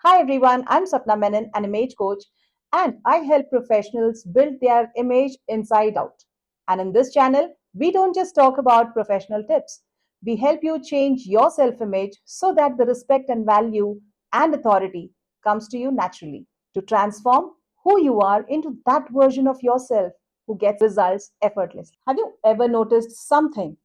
Hi everyone, I'm Sapna Menon, an image coach, and I help professionals build their image inside out. And in this channel, we don't just talk about professional tips, we help you change your self image so that the respect and value and authority comes to you naturally to transform who you are into that version of yourself who gets results effortlessly. Have you ever noticed something?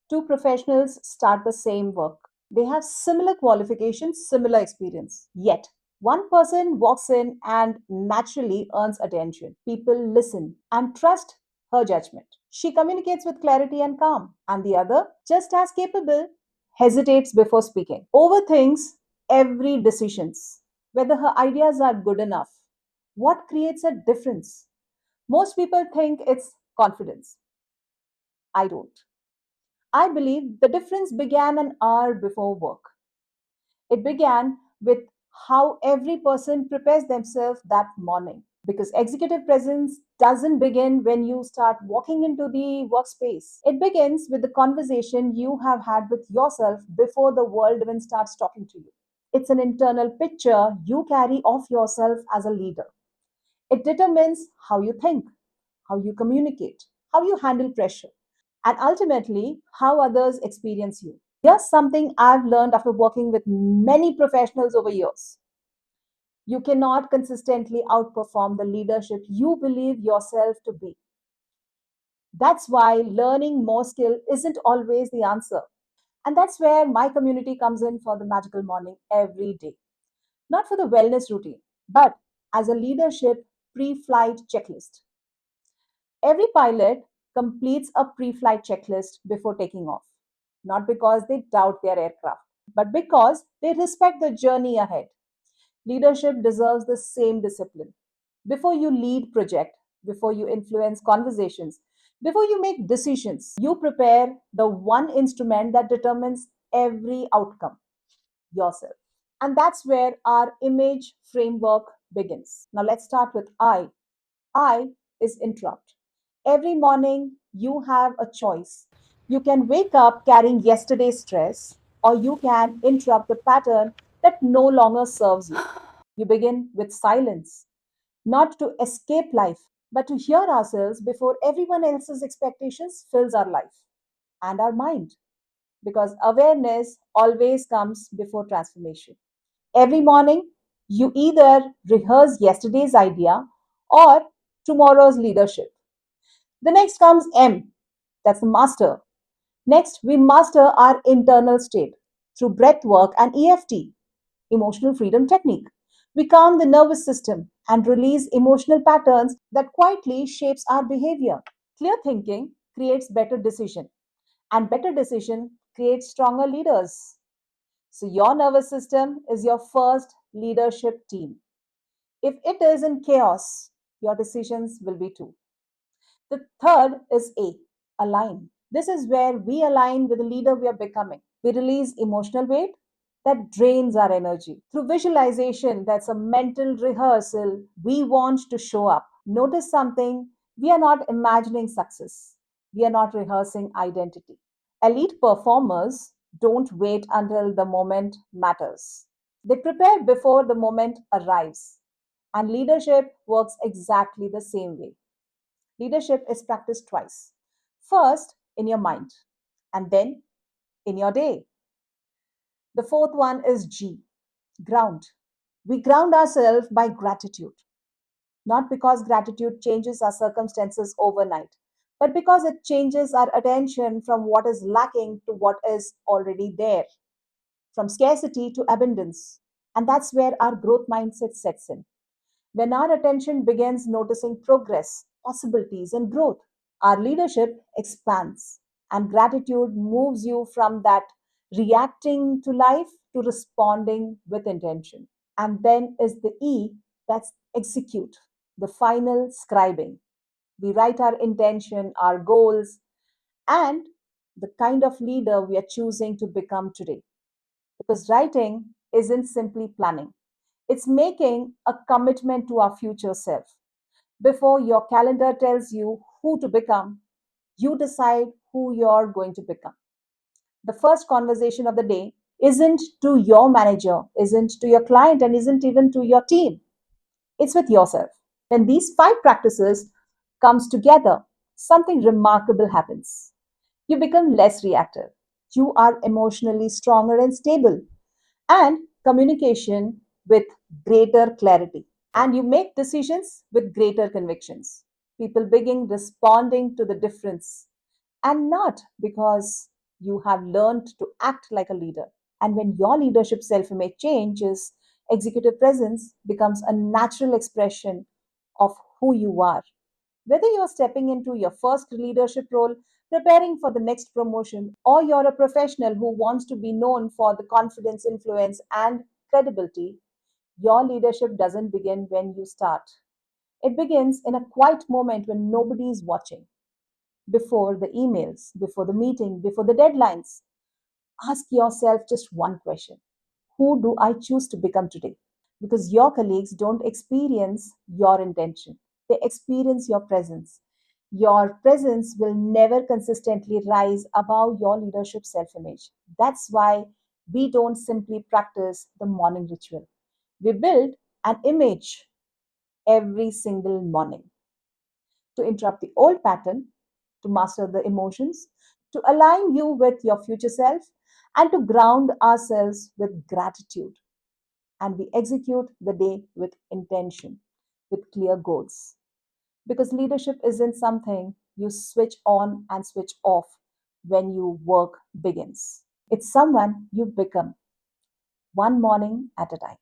Two professionals start the same work. They have similar qualifications, similar experience. Yet, one person walks in and naturally earns attention. People listen and trust her judgment. She communicates with clarity and calm, and the other, just as capable, hesitates before speaking, overthinks every decisions, whether her ideas are good enough. What creates a difference? Most people think it's confidence. I don't. I believe the difference began an hour before work. It began with how every person prepares themselves that morning. Because executive presence doesn't begin when you start walking into the workspace. It begins with the conversation you have had with yourself before the world even starts talking to you. It's an internal picture you carry of yourself as a leader. It determines how you think, how you communicate, how you handle pressure, and ultimately how others experience you. Here's something I've learned after working with many professionals over years. You cannot consistently outperform the leadership you believe yourself to be. That's why learning more skill isn't always the answer. And that's where my community comes in for the magical morning every day. Not for the wellness routine, but as a leadership pre flight checklist. Every pilot completes a pre flight checklist before taking off, not because they doubt their aircraft, but because they respect the journey ahead. Leadership deserves the same discipline. Before you lead project, before you influence conversations, before you make decisions, you prepare the one instrument that determines every outcome, yourself. And that's where our image framework begins. Now let's start with I is interrupt. Every morning, you have a choice. You can wake up carrying yesterday's stress, or you can interrupt the pattern that no longer serves you. You begin with silence, not to escape life, but to hear ourselves before everyone else's expectations fills our life and our mind. Because awareness always comes before transformation. Every morning, you either rehearse yesterday's idea or tomorrow's leadership. The next comes M, that's the master. Next, we master our internal state through breath work and EFT, emotional freedom technique. We calm the nervous system and release emotional patterns that quietly shapes our behavior. Clear thinking creates better decision, and better decision creates stronger leaders. So your nervous system is your first leadership team. If it is in chaos, your decisions will be too. The third is A, align. This is where we align with the leader we are becoming. We release emotional weight that drains our energy. Through visualization, that's a mental rehearsal, we want to show up. Notice something, we are not imagining success, we are not rehearsing identity. Elite performers don't wait until the moment matters. They prepare before the moment arrives. And leadership works exactly the same way. Leadership is practiced twice. First, in your mind, and then in your day. The fourth one is G, ground. We ground ourselves by gratitude, not because gratitude changes our circumstances overnight, but because it changes our attention from what is lacking to what is already there, from scarcity to abundance. And that's where our growth mindset sets in. When our attention begins noticing progress, possibilities, and growth, our leadership expands, and gratitude moves you from that reacting to life to responding with intention. And then is the E, that's execute, the final scribing. We write our intention, our goals, and the kind of leader we are choosing to become today. Because writing isn't simply planning, it's making a commitment to our future self. Before your calendar tells you who to become, you decide who you're going to become. The first conversation of the day isn't to your manager, isn't to your client, and isn't even to your team. It's with yourself. When these five practices comes together, something remarkable happens. You become less reactive. You are emotionally stronger and stable, and communication with greater clarity. And you make decisions with greater convictions. People begin responding to the difference, and not because you have learned to act like a leader. And when your leadership self image changes, executive presence becomes a natural expression of who you are. Whether you're stepping into your first leadership role, preparing for the next promotion, or you're a professional who wants to be known for the confidence, influence, and credibility, your leadership doesn't begin when you start. It begins in a quiet moment when nobody is watching, before the emails, before the meeting, before the deadlines. Ask yourself just one question: who do I choose to become today? Because your colleagues don't experience your intention, they experience your presence. Your presence will never consistently rise above your leadership self image. That's why we don't simply practice the morning ritual, we build an image every single morning to interrupt the old pattern, to master the emotions, to align you with your future self, and to ground ourselves with gratitude. And we execute the day with intention, with clear goals. Because leadership isn't something you switch on and switch off when your work begins. It's someone you become one morning at a time.